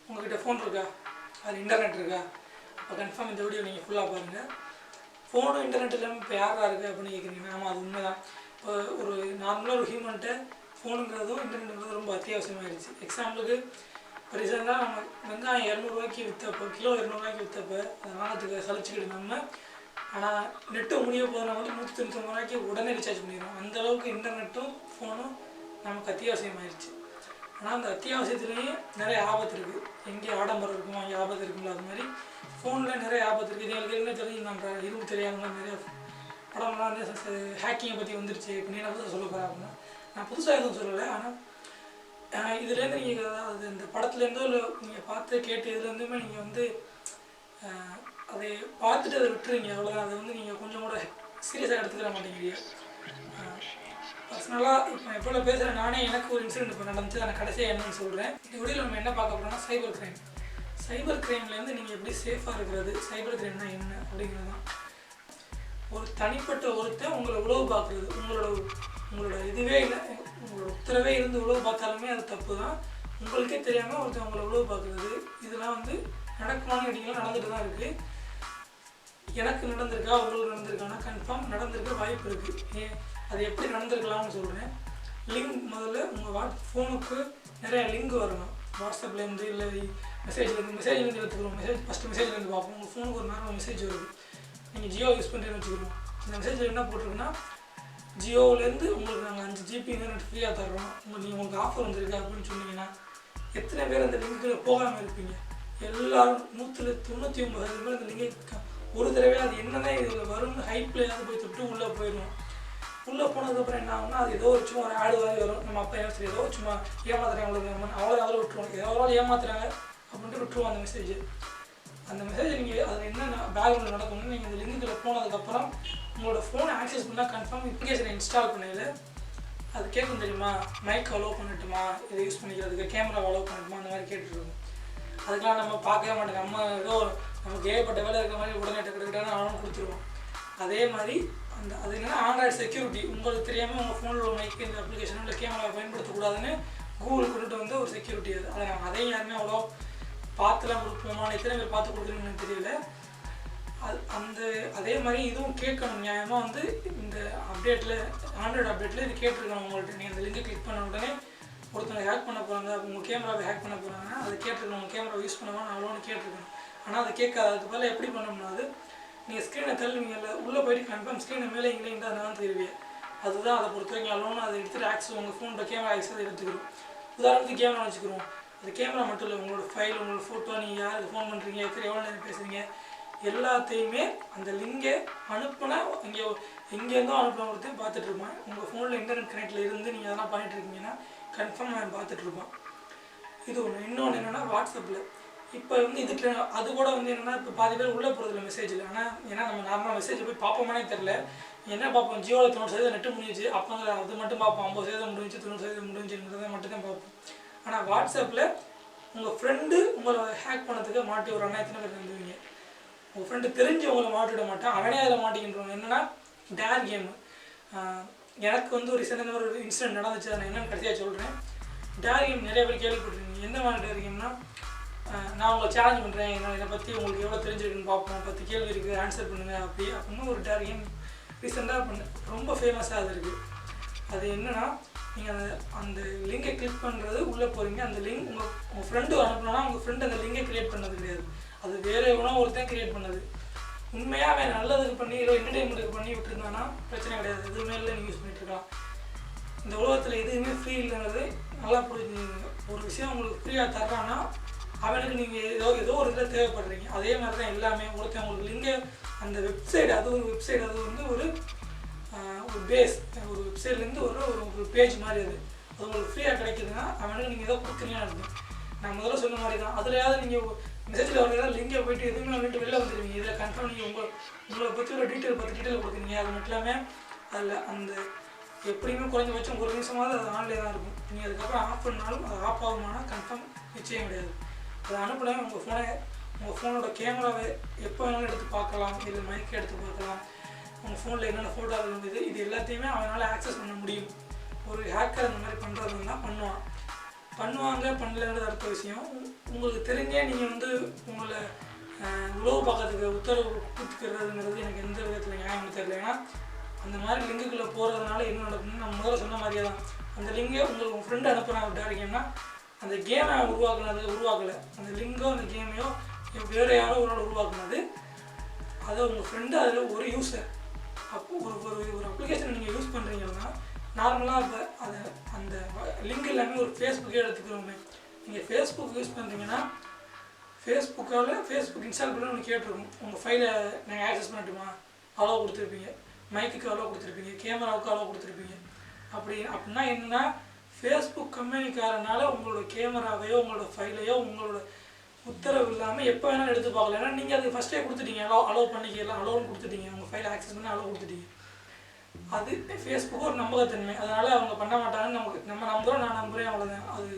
உங்கள்கிட்ட ஃபோன் இருக்கா, அது இன்டர்நெட் இருக்கா? அப்போ கன்ஃபார்ம் இந்த வீடியோ நீங்கள் ஃபுல்லாக பாருங்கள். ஃபோனும் இன்டர்நெட் இல்லாமல் இப்போ யாராக இருக்குது அப்படின்னு கேட்குறீங்கன்னா, ஆமாம் அது உண்மை தான். இப்போ ஒரு நார்மலாக ஒரு ஹியூமன்கிட்ட ஃபோனுங்கிறதும் இன்டர்நெட்டுங்கிறதும் ரொம்ப அத்தியாவசியமாகிடுச்சு. எக்ஸாம்பிளுக்கு இப்போ ரீசெண்டாக நம்ம வெங்காயம் 200 விற்றப்போ, கிலோ 200 விற்றப்போ அதை வாங்கிறதுக்கு சலிச்சுக்கிட்டு நம்ம, ஆனால் நெட்டு முடிய போதுனா வந்து 199 உடனே ரீசார்ஜ் பண்ணிடுறோம். அந்தளவுக்கு இன்டர்நெட்டும் ஃபோனும் நமக்கு அத்தியாவசியமாகிடுச்சு. ஆனால் அந்த அத்தியாவசியத்துலேயும் நிறைய ஆபத்து இருக்குது. எங்கே ஆடம்பரம் இருக்குமோ அங்கே ஆபத்து இருக்குங்களா, அது மாதிரி ஃபோனில் நிறைய ஆபத்து இருக்குது. எங்களுக்கு என்ன தெரிஞ்சு நான் இரும்பு தெரியாத நிறைய படம்லாம் வந்து ஹேக்கிங்கை பற்றி வந்துருச்சு. இப்போ நீ நான் சொல்ல போகிறேன் அப்படின்னா, நான் புதுசாக எதுவும் சொல்லலை. ஆனால் இதுலேருந்து நீங்கள் அதாவது இந்த படத்துலேருந்தோ இல்லை நீங்கள் பார்த்து கேட்டு இதுலேருந்துமே நீங்கள் வந்து அதை பார்த்துட்டு அதை விட்டுறீங்க, அவ்வளோதான். அதை வந்து நீங்கள் கொஞ்சம் கூட சீரியஸாக எடுத்துக்கிற மாட்டேங்கிறீங்க. பர்சனலாக இப்போ எப்போ பேசுகிறேன் நானே, எனக்கு ஒரு இன்சிடென்ட் இப்போ நடந்துச்சு. நான் கடைசியாக என்னன்னு சொல்கிறேன். இந்த வீடியோவில் நம்ம என்ன பார்க்க போகிறோம்னா சைபர் கிரைம். சைபர் கிரைம்லேருந்து நீங்கள் எப்படி சேஃபாக இருக்கிறது, சைபர் கிரைம்னா என்ன அப்படிங்கிறது தான். ஒரு தனிப்பட்ட ஒருத்தன் உங்களை உளவு பார்க்குறது, உங்களோட இதுவே இல்லை, உங்களோட உத்தரவே இருந்து உளவு பார்த்தாலுமே அது தப்பு தான். உங்களுக்கே தெரியாமல் ஒருத்தன் உங்களை உளவு பார்க்குறது, இதெல்லாம் வந்து நடக்குமான்னு கேட்டிங்கன்னா நடந்துட்டு தான் இருக்குது. எனக்கு நடந்திருக்கா, உங்களுக்கு நடந்திருக்கானா? கன்ஃபார்ம் நடந்திருக்க வாய்ப்பு இருக்குது. அது எப்படி நடந்திருக்கலாம்னு சொல்கிறேன். லிங்க் முதல்ல உங்கள் ஃபோனுக்கு நிறைய லிங்க் வரணும். வாட்ஸ்அப்லேருந்து இல்லை மெசேஜ்லேருந்து எடுத்துக்கிறோம். ஃபஸ்ட்டு மெசேஜ்லேருந்து பார்ப்போம். உங்கள் ஃபோனுக்கு ஒரு நேரம் மெசேஜ் வருது. நீங்கள் ஜியோ யூஸ் பண்ணுறேன்னு வச்சுக்கிறோம். இந்த மெசேஜில் என்ன போட்டிருக்குன்னா, ஜியோவிலேருந்து உங்களுக்கு நாங்கள் 5 GB இன்டர்நெட் ஃப்ரீயாக தர்றோம், உங்களுக்கு ஆஃபர் வந்துருக்கு அப்படின்னு சொன்னீங்கன்னா எத்தனை பேர் அந்த லிங்க்கில் போகாமல் இருப்பீங்க? எல்லோரும் 199% பேர் அந்த லிங்கை ஒரு தடவை அது என்னென்ன இதில் வரும்னு ஹைப்லேயாவது போய் தொட்டு உள்ளே போயிடுவோம். உள்ளே போனதுக்கப்புறம் என்ன ஆகும்னா, அது ஏதோ ஒரு சும்மா ஒரு ஆடு மாதிரி வரும். நம்ம அப்போ என்ன சரி ஏதோ சும்மா ஏமாத்துறாங்க அவ்வளோ அதில் விட்டுருவோம். ஏதோ ஏமாத்துறாங்க அப்படின்ட்டு விட்டுருவோம் அந்த மெசேஜ். அந்த மெசேஜ் நீங்கள் அதில் என்ன பேக்ரவுண்டில் நடக்கணும்னு நீங்கள் அந்த லிங்க்கில் போனதுக்கப்புறம் உங்களோட ஃபோனை ஆக்சஸ் பண்ணால் கன்ஃபார்ம் அப்ளிகேஷனை இன்ஸ்டால் பண்ணையில் அது கேட்கும் தெரியுமா, மைக் அலோவ் பண்ணட்டுமா, இதை யூஸ் பண்ணிக்கிறதுக்கு கேமரா அலோவ் பண்ணட்டுமா, அந்த மாதிரி கேட்டுருக்கோம். அதுக்கெலாம் நம்ம பார்க்கவே மாட்டோம். நம்ம ஏதோ நமக்கு ஏகப்பட்ட வேலை இருக்கிற மாதிரி உடனே டக்குட்டான ஆனும் கொடுத்துருவோம். அதே மாதிரி அது என்னென்னா ஆண்ட்ராய்டு செக்யூரிட்டி. உங்களுக்கு தெரியாமல் உங்கள் ஃபோனில் உள்ள மைக்கு இந்த அப்ளிகேஷன் இல்லை கேமரா பயன்படுத்தக்கூடாதுன்னு கூகுள் கொண்டுட்டு வந்து ஒரு செக்யூரிட்டி. அதை நாங்கள் அதையும் யாருமே அவ்வளோ பார்த்துலாம் கொடுப்போமா, எத்தனை பேர் பார்த்து கொடுக்குறீங்கன்னு தெரியல. அதே மாதிரி இதுவும் கேட்கணும் நியாயமாக. வந்து இந்த அப்டேட்டில் ஆண்ட்ராய்டு அப்டேட்டில் இது கேட்டிருக்கணும் உங்கள்கிட்ட. நீங்கள் அந்த லிங்கை கிளிக் பண்ண உடனே ஒருத்தனை ஹேக் பண்ண போகிறாங்க, உங்கள் கேமராவை ஹேக் பண்ண போகிறாங்கன்னா அது கேட்டிருக்கணும். உங்கள் கேமரா யூஸ் பண்ணுவான்னு அவ்வளோன்னு கேட்டிருக்கணும். ஆனால் அதை கேட்காது. அதுக்கு பதில் எப்படி பண்ணணும்னா, அது நீங்கள் ஸ்க்ரீனை தள்ளுவீங்கல்ல, உள்ளே போய்ட்டு கன்ஃபார்ம் ஸ்க்ரீனை மேலே இங்கே தான் தெரிவிங்க. அதுதான் அதை பொறுத்த வரைக்கும் அவ்வளோன்னு அதை எடுத்துகிட்டு ஆக்சஸ் உங்கள் ஃபோனோட கேமரா ஆக்சஸ் எடுத்துக்கிறோம். உதாரணத்துக்கு கேமரா வச்சுக்கிறோம். அது கேமரா மட்டும் இல்லை, உங்களோட ஃபைல், உங்களோட ஃபோட்டோ, நீங்கள் யாருக்கு ஃபோன் பண்ணுறீங்க, எவ்வளோ நேரம் பேசுகிறீங்க, எல்லாத்தையுமே அந்த லிங்கை அனுப்புனா எங்கேருந்தோ அனுப்பின ஒருத்தையும் பார்த்துட்ருப்பான். உங்கள் ஃபோனில் இன்டர்நெட் கனெக்டில் இருந்து நீங்கள் அதெல்லாம் பண்ணிட்டுருக்கீங்கன்னா கன்ஃபார்ம் நான் பார்த்துட்ருப்பான். இது ஒன்று. இன்னொன்று என்னென்னா வாட்ஸ்அப்பில் இப்போ வந்து இதுக்கு அது கூட வந்து என்னென்னா இப்போ பாதி பேர் உள்ளே போகிறதில்ல மெசேஜில். ஆனால் ஏன்னா நம்ம நார்மலாக மெசேஜ் போய் பார்ப்போமானே தெரில. என்ன பார்ப்போம், ஜியோவில் 90% நெட்டு முடிஞ்சிச்சு அப்போங்கிற அது மட்டும் பார்ப்போம். 50% முடிஞ்சு 90% முடிஞ்சுங்கிறத மட்டும் தான் பார்ப்போம். ஆனால் வாட்ஸ்அப்பில் உங்கள் ஃப்ரெண்டு உங்களை ஹேக் பண்ணதுக்கு மாட்டி விட்றாங்கன்னா எத்தனை பேர் நம்புவீங்க? உங்கள் ஃப்ரெண்டு தெரிஞ்சு உங்களை மாட்டிவிட மாட்டான், அவனே அதில் மாட்டிக்கின்றோம். என்னென்னா டேர் கேமு. எனக்கு வந்து ஒரு ரீசெண்டாக ஒரு இன்சிடென்ட் நடந்துச்சு. அதை நான் என்னென்னு கடைசியாக சொல்கிறேன். டேர் கேம் நிறைய பேர் கேள்விப்பட்டிருக்கீங்க. என்ன மாதிரி டேர் கேம்னா, நான் உங்களை சேலஞ்ச் பண்ணுறேன், இதை பற்றி உங்களுக்கு எவ்வளோ தெரிஞ்சிருக்குன்னு பார்ப்போம், 10 கேள்வி இருக்குது ஆன்சர் பண்ணுங்கள் அப்படின்னு ஒரு டேர் கேம் ரீசெண்டாக ரொம்ப ஃபேமஸாக அது இருக்குது. அது என்னென்னா, நீங்கள் அந்த லிங்கை கிளிக் பண்ணுறது உள்ளே போகிறீங்க. அந்த லிங்க் உங்கள் ஃப்ரெண்டு அனுப்புனா உங்கள் ஃப்ரெண்டு அந்த லிங்கை க்ரியேட் பண்ணது கிடையாது. அது வேறு எவ்வளோ ஒருத்தன் க்ரியேட் பண்ணது. உண்மையாக அவன் நல்லதுக்கு பண்ணி இல்லை என்டர்டெயின்மெண்ட்டுக்கு பண்ணி விட்டுருந்தானா பிரச்சனை கிடையாது, எதுவுமே இல்லை, நீங்கள் யூஸ் பண்ணிட்டுருக்கலாம். இந்த உலகத்தில் எதுவுமே ஃப்ரீ இல்லைங்கிறது நல்லா புரிஞ்சுங்க. ஒரு விஷயம் உங்களுக்கு ஃப்ரீயாக தர்றான்னா அவனுக்கு நீங்கள் ஏதோ ஒரு இதில் தேவைப்படுறீங்க. அதே மாதிரி தான் எல்லாமே. ஒருத்தன் உங்களுக்கு லிங்கை அந்த வெப்சைட், அது ஒரு வெப்சைட், அது வந்து ஒரு பேஸ், ஒரு வெப்சைட்லேருந்து ஒரு பேஜ் மாதிரி அது உங்களுக்கு ஃப்ரீயாக கிடைக்குதுன்னா அவனுக்கு நீங்கள் ஏதோ கொடுக்குறீங்கன்னு இருக்கும். நான் முதல்ல சொன்ன மாதிரி தான். அதுலையாவது நீங்கள் மெசேஜில் வரலாம் லிங்கை போய்ட்டு எதுவுமே வந்துட்டு வெளில வந்துடுவீங்க. இதில் கன்ஃபார்ம் நீங்கள் உங்களை பற்றி ஒரு டீட்டெயில் 10 டீட்டெயில் கொடுக்குறீங்க. அது மட்டும் இல்லாமல் அதில் அந்த எப்படியுமே குறைஞ்சபட்சம் ஒரு நிமிஷமாவது அது ஆன்லேயே தான் இருக்கும். நீங்கள் அதுக்கப்புறம் ஆஃப் பண்ணாலும் அது ஆஃப் ஆகுமானா கன்ஃபார்ம் நிச்சயம் கிடையாது. அதை அனுப்புனா உங்கள் ஃபோனோட கேமராவை எப்போ வேணாலும் எடுத்து பார்க்கலாம், இல்லை மைக்கை எடுத்து பார்க்கலாம், உங்கள் ஃபோனில் என்னென்ன ஃபோட்டோ இருந்தது இது எல்லாத்தையுமே அவனால் ஆக்சஸ் பண்ண முடியும். ஒரு ஹேக்கர் அந்த மாதிரி பண்ணுறதுன்னா பண்ணுவான். பண்ணுவாங்க பண்ணலங்கிறது அடுத்த விஷயம். உங்களுக்கு தெரிஞ்சே நீங்கள் வந்து உங்களை உளவு பார்க்கறதுக்கு உத்தரவு கொடுத்துக்கிறதுங்கிறது எனக்கு எந்த விதத்தில் நியாயம் தெரியல. ஏன்னா அந்த மாதிரி லிங்குக்குள்ளே போகிறதுனால என்ன நடக்குதுன்னு நான் முதல்ல சொன்ன மாதிரியே தான். அந்த லிங்கை உங்களுக்கு உங்கள் ஃப்ரெண்டு அனுப்புகிறாங்க டேரக்ட் கேம்னா அந்த கேமை உருவாக்கலை, அந்த லிங்கோ அந்த கேமையோ வேறு யாரோ ஒரு நாள் உருவாக்குனது. அதை உங்கள் ஃப்ரெண்டு அதில் ஒரு யூஸர் அப்போது ஒரு அப்ளிகேஷனை நீங்கள் யூஸ் பண்ணுறீங்கன்னா நார்மலாக இப்போ அதை அந்த லிங்க் எல்லாமே ஒரு ஃபேஸ்புக்கே எடுத்துக்கிறோமே. நீங்கள் ஃபேஸ்புக் யூஸ் பண்ணுறீங்கன்னா ஃபேஸ்புக் இன்ஸ்டால் பண்ணி ஒன்று கேட்டிருக்கும். உங்கள் ஃபைலை நாங்கள் ஆக்சஸ் பண்ணட்டுமா, அலோவ் கொடுத்துருப்பீங்க, மைக்குக்கு அலோவ் கொடுத்துருப்பீங்க, கேமராவுக்கு அலோவ் கொடுத்துருப்பீங்க. அப்படின்னா என்னென்னா ஃபேஸ்புக் கம்பெனிக்காரனால உங்களோட கேமராவையோ உங்களோட ஃபைலையோ உங்களோட உத்தரவு இல்லாமல் எப்போ வேணாலும் எடுத்து பார்க்கலாம். ஏன்னா நீங்கள் அது ஃபஸ்ட்டே கொடுத்துட்டீங்க, அலோவ் பண்ணிக்கலாம், அலோவ்னு கொடுத்துட்டீங்க, உங்கள் ஃபைலை ஆக்சஸ் பண்ணி அலோவ் கொடுத்துட்டீங்க. அது ஃபேஸ்புக்கு ஒரு நம்பகத்தன்மை, அதனால் அவங்க பண்ண மாட்டாங்கன்னு நம்ம நம்புகிறோம், நான் நம்புகிறேன், அவ்வளோதான். அது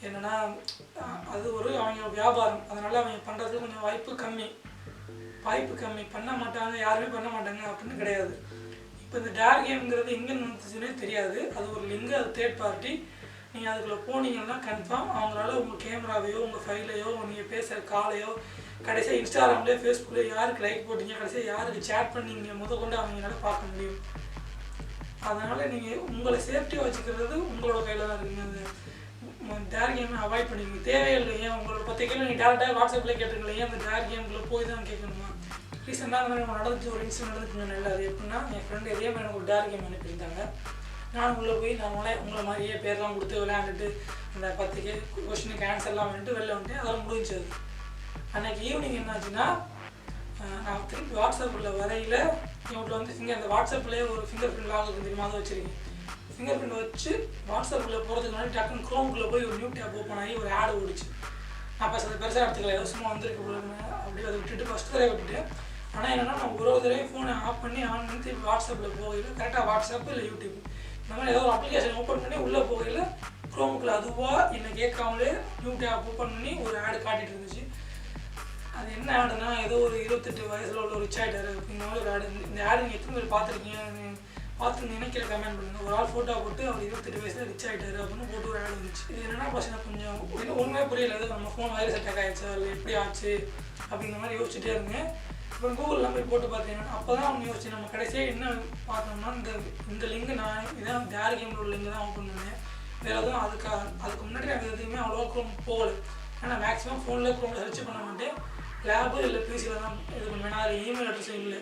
என்னென்னா அது ஒரு அவங்க வியாபாரம், அதனால் அவங்க பண்ணுறதுக்கு கொஞ்சம் வாய்ப்பு கம்மி பண்ண மாட்டாங்க, யாருமே பண்ண மாட்டாங்க அப்படின்னு கிடையாது. இப்போ இந்த டேர் கேம்ங்கிறது எங்கே நடந்துச்சுன்னே தெரியாது. அது ஒரு லிங்கு, அது தேர்ட் பார்ட்டி. நீங்கள் அதுக்குள்ளே போனீங்கன்னா கன்ஃபார்ம் அவங்களால உங்கள் கேமராவையோ உங்கள் ஃபைலையோ நீங்கள் பேசுகிற காலையோ கடைசியாக இன்ஸ்டாகிராம்லேயோ ஃபேஸ்புக்லேயோ யாருக்கு லைக் போட்டிங்க, கடைசியாக யாருக்கு சேட் பண்ணீங்க கொண்டு அவங்களால பார்க்க முடியும். அதனால் நீங்கள் உங்களை சேஃப்டியாக வச்சுக்கிறது உங்களோட கையில் தான் இருக்குங்க. அந்த டேர் கேமை அவாய்ட் பண்ணிக்கோங்க, தேவையில்லை. ஏன் உங்களோட 10 கேள்வி நீங்கள் டேரெக்டாக வாட்ஸ்அப்பில் கேட்டுருங்களேன், ஏன் அந்த டேர் கேமுக்குள்ளே போய் தான் கேட்கணுமா? ரீசெண்டாக அந்த மாதிரி நடந்துச்சு, ஒரு இன்சிடென்ட் நடந்துச்சுங்க. நல்லா அது எப்படின்னா, என் ஃப்ரெண்டு எதையே எனக்கு ஒரு டேர் கேம் அனுப்பியிருந்தாங்க. நான் உள்ளே போய் உங்களை மாதிரியே பேர்லாம் கொடுத்து விளையாண்டுட்டு அந்த 10 கொஸ்டினுக்கு ஆன்சர்லாம் வந்துட்டு வெளில வந்துட்டு அதெல்லாம் முடிஞ்சது. அன்றைக்கி ஈவினிங் என்னாச்சுன்னா, நான் திருப்பி வாட்ஸ்அப்பில் வரையில் இவங்கள்ட்ட வந்து அந்த வாட்ஸ்அப்லேயே ஒரு ஃபிங்கர் பிரிண்ட் லாக் இருக்குது தெரியுமா, அதை வச்சுருக்கேன். ஃபிங்கர் பிரிண்ட் வச்சு வாட்ஸ்அப்பில் போகிறதுக்கு முன்னாடி டக்குன்னு க்ரோமுக்குள்ளே போய் ஒரு நியூ டேப் ஓப்பன் ஆகி ஒரு ஆடு ஓடிச்சு. நான் அதை பெருசாக எடுத்துக்கல, ஏதோ சும்மா வந்துருக்கு போலுன்னு அப்படியே அதை விட்டுட்டு ஃபஸ்ட்டு தடவை விட்டுட்டேன். ஆனால் என்னென்னா நான் ஒரு தடவையும் ஃபோனை ஆஃப் பண்ணி ஆன் பண்ணி திருப்பி வாட்ஸ்அப்பில் போகையில் கரெக்டாக வாட்ஸ்அப்பு இல்லை யூடியூப் இந்த மாதிரி ஏதோ ஒரு அப்ளிகேஷன் ஓப்பன் பண்ணி உள்ளே போகையில் க்ரோமுக்குள்ள அதுவாக என்னை கேட்காமலே நியூ டேப் ஓப்பன் பண்ணி ஒரு ஆடு காட்டிகிட்டு இருந்துச்சு. அது என்ன ஆடுனா, ஏதோ ஒரு 28 வயசில் உள்ள ஒரு ரிச் ஆகிட்டார் அப்படிங்கிற மாதிரி ஒரு ஆடு. இந்த ஆடு நீங்கள் எத்தனை பேர் பார்த்துருந்தீங்கன்னா கீழே கமெண்ட் பண்ணுங்கள். ஒரு ஆள் ஃபோட்டோ போட்டு அவர் 28 வயசில் ரிச் ஆகிட்டார் அப்படின்னு போட்டு ஒரு ஆடு வந்துச்சு. இது என்னென்னா பசங்க கொஞ்சம் இன்னும் ஒன்றுமே புரியல, ஏதோ நம்ம ஃபோன் வைரஸ் அட்டாக் ஆகிடுச்சா இல்லை எப்படி ஆச்சு அப்படிங்கிற மாதிரி யோசிச்சுட்டே இருந்தேன். இப்போ கூகுளில் போய் போட்டு பார்த்தீங்கன்னா அப்போ தான் அவங்க யோசிச்சு நம்ம கடைசியாக என்ன பார்த்தோம்னா இந்த லிங்கு நான் இதான் டேர் கேமில் உள்ள லிங்கு தான் ஓப்பன் பண்ணேன். வேறு எதுவும் அதுக்கு முன்னாடி நான் எதுவுமே அவ்வளோவா க்ரோம் போகலை. ஏன்னா மேக்ஸிமம் ஃபோனில் க்ரோமில் சர்ச் பண்ண மாட்டேன், லேபு இல்லை பிசியில் தான் இது பண்ணுவேன். நான் அதில் இமெயில் அட்ரஸும் இல்லை,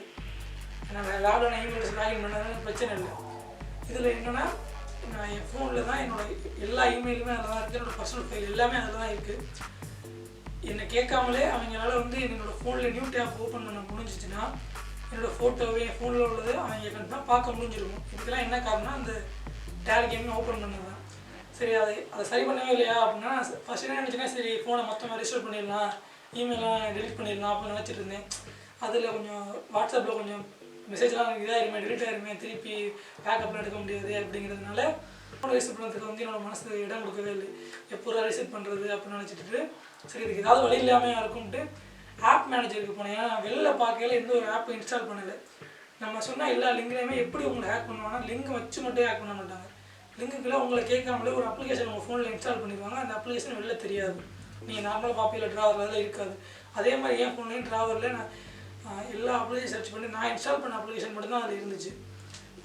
நான் லேபில் நான் இமெயில் அட்ரஸ் லாகின் பண்ணதுனால பிரச்சனை இல்லை. இதில் என்னென்னா நான் என் ஃபோனில் தான் என்னோடய எல்லா இமெயிலுமே அதில் தான் இருக்குது, என்னோடய பர்சனல் ஃபைல் எல்லாமே அதில் தான் இருக்குது. என்னை கேட்காமலே அவங்களால வந்து என்னோடய ஃபோனில் நியூ டேப் ஓப்பன் பண்ண முடிஞ்சிச்சுன்னா என்னோடய ஃபோட்டோவே என் ஃபோனில் உள்ளது அவங்க கண்டிப்பாக பார்க்க முடிஞ்சிருக்கும். இதுக்கெல்லாம் என்ன காரணம்னா அந்த டேர் கேமே ஓப்பன் பண்ணது தான். சரி அதை சரி பண்ணவே இல்லையா அப்படின்னா ஃபஸ்ட் என்ன நினச்சின்னா, சரி ஃபோனை மொத்தமாக ரிஜிஸ்டர் பண்ணிடலாம், இமெயிலாம் டெலிட் பண்ணிடலாம் அப்படின்னு நினச்சிட்டு இருந்தேன். அதில் கொஞ்சம் வாட்ஸ்அப்பில் கொஞ்சம் மெசேஜ்லாம் இதாகிருமே, டெலிட் ஆகிருமே, திருப்பி பேக்கப்பில் எடுக்க முடியாது அப்படிங்கிறதுனால ஃபோனை ரிசீவ் பண்ணுறதுக்கு வந்து என்னோடய மனசு இடம் கொடுக்கவே இல்லை. எப்போ ரிசீவ் பண்ணுறது அப்படின்னு நினச்சிட்டு சரி இதுக்கு ஏதாவது வழி இல்லாமல் இருக்கும்ட்டு ஆப் மேனேஜருக்கு போனேன். ஏன்னா வெளில பார்க்கல எந்த ஒரு ஆப்பை இன்ஸ்டால் பண்ணலை. நம்ம சொன்னால் எல்லா லிங்க்லேயுமே எப்படி உங்களை ஹேக் பண்ணுவாங்கன்னா லிங்க் வச்சு மட்டும் ஹேக் பண்ண மாட்டாங்க. லிங்க்குள்ளே உங்களை கேட்காமலே ஒரு அப்ளிகேஷன் உங்கள் ஃபோனில் இன்ஸ்டால் பண்ணிடுவாங்க. அந்த அப்ளிகேஷன் வெளில தெரியாது, நீங்கள் நார்மலாக பார்ப்பீங்களா ட்ராவரில் தான் இருக்காது. அதே மாதிரி என் ஃபோன்லேயும் ட்ராவரில் நான் எல்லா அப்ளிகேஷன் சர்ச் பண்ணி நான் இன்ஸ்டால் பண்ண அப்ளிகேஷன் மட்டும்தான் அதில் இருந்துச்சு.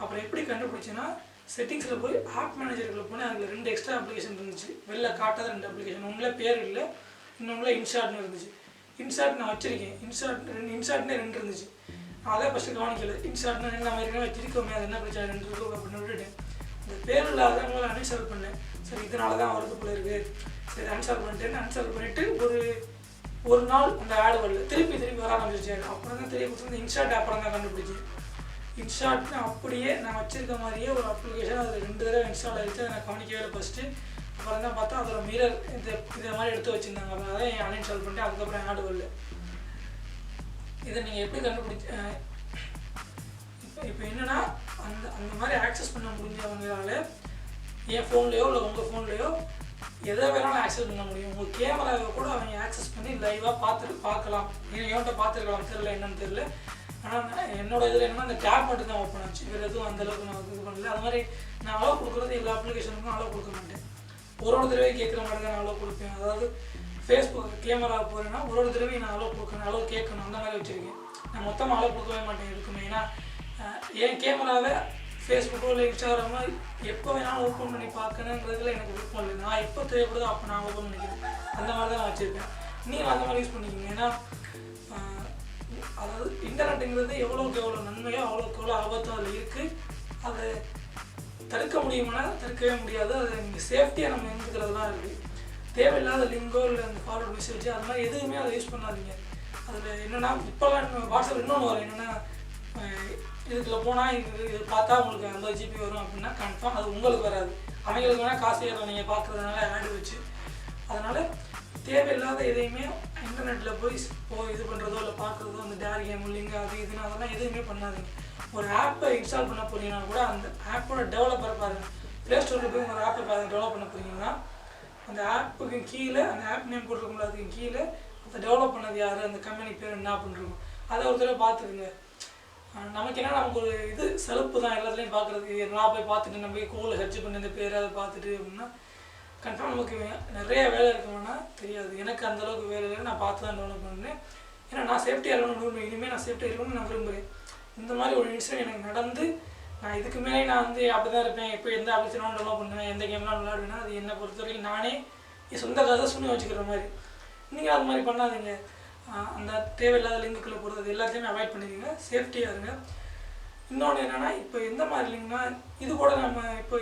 அப்புறம் எப்படி கண்டுபிடிச்சேன்னா, செட்டிங்ஸில் போய் ஆப் மேனேஜருக்குள்ள போனேன். அதில் 2 எக்ஸ்ட்ரா அப்ளிகேஷன் இருந்துச்சு, வெளில காட்டாத 2 அப்ளிகேஷன். ஒன்றில் பேர் இல்லை, இன்னொன்றில் இன்ஷாட்னு இருந்துச்சு. இன்ஷாட் நான் வச்சுருக்கேன், இன்ஷாட்னே 2 இருந்துச்சு. நான் அதை ஃபஸ்ட்டு கவனிக்கல. இன்ஷாட்னா என்ன மாதிரி வச்சிருக்கோமே, அது என்ன பிரச்சனை 2 இருக்கும் அப்படின்னு விட்டுட்டேன். இந்த பேர் இல்லாதவங்களை அன்இன்ஸ்டால் பண்ணேன். சரி இதனால தான் வருது போல இருக்குது, சரி அன்இன்ஸ்டால் பண்ணிவிட்டு ஒரு நாள் அந்த ஆடு வரல, திருப்பி வர ஆரம்பிச்சிச்சு. அப்புறம் தான் தெரிய இன்ஷாட் அப்புறம் தான் கண்டுபிடிச்சேன். இன்ஷாட்னு அப்படியே நான் வச்சுருக்க மாதிரியே ஒரு அப்ளிகேஷன் அதில் 2 தடவை இன்ஸ்டால் ஆகிடுச்சு. அதை நான் கவனிக்கவே இல்லை ஃபஸ்ட்டு. அப்புறம் தான் பார்த்தா அதோட மிரர் இதை மாதிரி எடுத்து வச்சுருந்தாங்க. அப்புறம் அதை அன்இன்ஸ்டால் பண்ணிட்டு அதுக்கப்புறம் ஆடு வரல. இதை நீங்கள் எப்படி இப்போ என்னென்னா அந்த மாதிரி ஆக்சஸ் பண்ண முடிஞ்சவங்களால என் ஃபோன்லேயோ இல்லை உங்கள் ஃபோன்லேயோ எதை வேணாலும் ஆக்சஸ் பண்ண முடியும். உங்கள் கேமராவை கூட அவங்க ஆக்சஸ் பண்ணி லைவாக பார்க்கலாம். என்கிட்ட பார்த்துருக்கலாம், தெரியல என்னன்னு தெரியல. ஆனால் என்னோட இதில் என்னென்னா அந்த டேப் மட்டும் தான் ஓப்பன் ஆச்சு, வேறு எதுவும் அந்தளவுக்கு நான் இது பண்ணல. அது மாதிரி நான் அளவு கொடுக்குறது எல்லா அப்ளிகேஷனுக்கும் அளவு கொடுக்க மாட்டேன். ஒரு தடவை கேட்குற மாதிரி தான் நான் அலோவ் கொடுப்பேன். அதாவது ஃபேஸ்புக் கேமரா போகிறேன்னா ஒரு தடவை நான் அலோவ் கொடுக்கணும், அலோவ் கேட்கணும், அந்த மாதிரி வச்சுருக்கேன். நான் மொத்தமாக அலோவ் கொடுக்கவே மாட்டேன் இருக்குமே. ஏன்னா என் கேமராவை ஃபேஸ்புக்கோ இல்லை இன்ஸ்டாகிராமோ எப்போ வேணாலும் ஓப்பன் பண்ணி பார்க்கணுங்கிறதுல எனக்கு விருப்பம் இல்லை. நான் எப்போ தேவைப்படுதோ அப்போ நான் ஓப்பன் பண்ணிக்கிறேன். அந்த மாதிரி தான் நான் வச்சுருப்பேன். நீங்கள் அந்த மாதிரி யூஸ் பண்ணிக்கிங்க. ஏன்னா அதாவது இன்டர்நெட்டுங்கிறது எவ்வளோக்கு எவ்வளோ நன்மையோ அவ்வளோக்கு எவ்வளோ ஆபத்தும் அதில் இருக்குது. அதை தடுக்க முடியுமானா தடுக்கவே முடியாது. அதை நீங்கள் சேஃப்டியாக நம்ம இருந்துக்கிறதுலாம் இருக்குது. தேவையில்லாத லிங்கோ இல்லை அந்த ஃபார்வர்ட் மெசேஜ் அது மாதிரி எதுவுமே அதை யூஸ் பண்ணாதீங்க. அதில் என்னென்னா இப்போலாம் வாட்ஸ்அப் இன்னொன்று வரும். என்னென்னா இதுக்குள்ள போனால் இது பார்த்தா உங்களுக்கு 50 GB வரும் அப்படின்னா கன்ஃபார்ம் அது உங்களுக்கு வராது. அவங்களுக்கு வேணால் காசு ஏறும் நீங்கள் பார்க்குறதுனால ஆடு வச்சு. அதனால் தேவையில்லாத எதையுமே இன்டர்நெட்டில் போய் இது பண்ணுறதோ இல்லை பார்க்குறதோ அந்த டேர் கேம் லிங்க் அது இதுன்னு அதெல்லாம் எதுவுமே பண்ணாதீங்க. ஒரு ஆப்பை இன்ஸ்டால் பண்ண போகிறீங்கன்னா கூட அந்த ஆப்போட டெவலப்பரை பாருங்கள். ப்ளே ஸ்டோரில் போய் ஒரு ஆப்பை டெவலப் பண்ண போகிறீங்கன்னா அந்த ஆப்புக்கு கீழே அந்த ஆப் நேம் போட்டிருக்கோம்ல அதுக்கு கீழே அதை டெவலப் பண்ணது யார், அந்த கம்பெனி பேர் என்ன அப்படின்ருக்கும். அதை ஒரு தடவை பார்த்துக்குங்க. நமக்கு என்ன நமக்கு ஒரு இது செலப்பு தான் எல்லாத்துலேயும் பார்க்குறதுக்கு. நான் போய் பார்த்துட்டு நம்ம போய் கூகுளில் சர்ச் பண்ணி இந்த பேரை அதை பார்த்துட்டு அப்படின்னா கன்ஃபார்ம் நமக்கு நிறைய வேலை இருக்குன்னா தெரியாது. எனக்கு அந்தளவுக்கு வேலை இல்லை. நான் பார்த்து தான் டெவலப் பண்ணேன். ஏன்னா நான் சேஃப்டியாக இருக்கணும்னு விரும்புகிறேன். இனிமேல் நான் சேஃப்டியாக இருக்கணும்னு நான் விரும்புகிறேன். இந்த மாதிரி ஒரு இன்சிடென்ட் எனக்கு நடந்து நான் இதுக்கு மேலே நான் அப்படி தான் இருப்பேன். இப்போ எந்த அப்ளிகேஷனாலும் டெவலப் பண்ணுவேன், எந்த கேம்லாம் விளையாடுவேன்னா அது என்னை பொறுத்த வரைக்கும் நானே என் சொந்த கதை சுண்ணி வச்சுக்கிற மாதிரி. நீங்கள் அது மாதிரி பண்ணாதீங்க. அந்த தேவையில்லாத லிங்குக்குள்ளே போகிறது எல்லாத்தையுமே அவாய்ட் பண்ணிடுங்க. சேஃப்டியாக இருங்க. இன்னொன்று என்னென்னா இப்போ எந்த மாதிரி லிங்க்னா இது கூட நம்ம இப்போ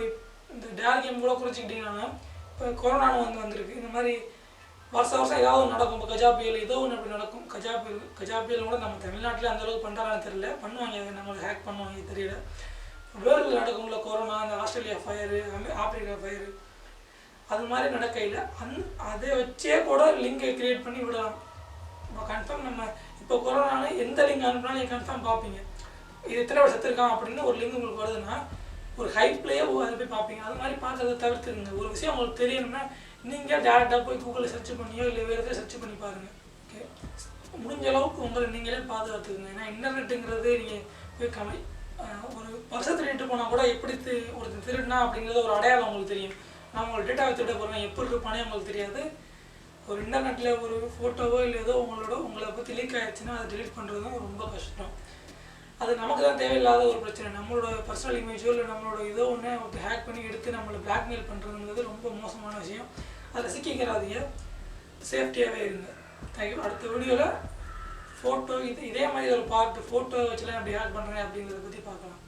இந்த டேர் கேம் கூட குறிச்சிக்கிட்டிங்கன்னா இப்போ கொரோனான்னு வந்திருக்கு. இந்த மாதிரி வருஷம் ஏதாவது நடக்கும். இப்போ கஜா புயல் ஏதோ ஒன்று அப்படி நடக்கும். கஜா புயல் கூட நம்ம தமிழ்நாட்டில் அந்தளவுக்கு பண்ணுறாங்கன்னு தெரியல. பண்ணுவாங்க, நம்மளுக்கு ஹேக் பண்ணுவாங்க தெரியல. வேர்ல்டில் நடக்கும்ல கொரோனா, அந்த ஆஸ்திரேலியா ஃபயரு, ஆப்பிரிக்கா ஃபயரு, அது மாதிரி நடக்கையில் அதை வச்சே கூட லிங்கை க்ரியேட் பண்ணி விடலாம். இப்போ கன்ஃபார்ம் நம்ம இப்போ கொரோனாவில் எந்த லிங்க் அனுப்பினாலும் நீங்கள் கன்ஃபார்ம் பார்ப்பீங்க. இது எத்தனை வருஷம் செத்துருக்கான் அப்படின்னு ஒரு லிங்க் உங்களுக்கு வருதுன்னா ஒரு ஹைப்லேயே அதை போய் பார்ப்பீங்க. அது மாதிரி பார்க்கறத தவிர்த்துருங்க. ஒரு விஷயம் உங்களுக்கு தெரியணும்னா நீங்கள் டேரெக்டாக போய் கூகுளில் சர்ச் பண்ணியோ இல்லை வேறு எதாவது சர்ச் பண்ணி பாருங்கள். ஓகே, முடிஞ்ச அளவுக்கு உங்களை நீங்களே பாதுகாத்துக்குங்க. ஏன்னா இன்டர்நெட்டுங்கிறது நீங்கள் போய் ஒரு வருஷம் திருட்டு போனால் கூட எப்படி ஒருத்தர் திருடினா அப்படிங்கிறது ஒரு அடையாளம் உங்களுக்கு தெரியும். நான் உங்களை டேட்டாவை திருட போகிறேன் எப்படி இருப்பானே உங்களுக்கு தெரியாது. ஒரு இன்டர்நெட்டில் ஒரு ஃபோட்டோவோ இல்லை ஏதோ உங்களை பற்றி லீக் ஆகிடுச்சுன்னா அதை டெலிட் பண்ணுறதும் ரொம்ப கஷ்டம். அது நமக்கு தான் தேவையில்லாத ஒரு பிரச்சனை. நம்மளோட பர்சனல் இமேஜோ இல்லை நம்மளோட ஏதோ ஒன்று ஹேக் பண்ணி எடுத்து நம்மளை பிளாக்மெயில் பண்ணுறதுங்கிறது ரொம்ப மோசமான விஷயம். அதில் சிக்கிக்கிறாதீங்க. சேஃப்டியாகவே இருங்க. தேங்க்யூ. அடுத்த வீடியோவில் ஃபோட்டோ இதே மாதிரி ஒரு பார்ட் ஃபோட்டோ வச்சுலாம் எப்படி ஹேக் பண்ணுறேன் அப்படிங்கிறத பற்றி பார்க்கலாம்.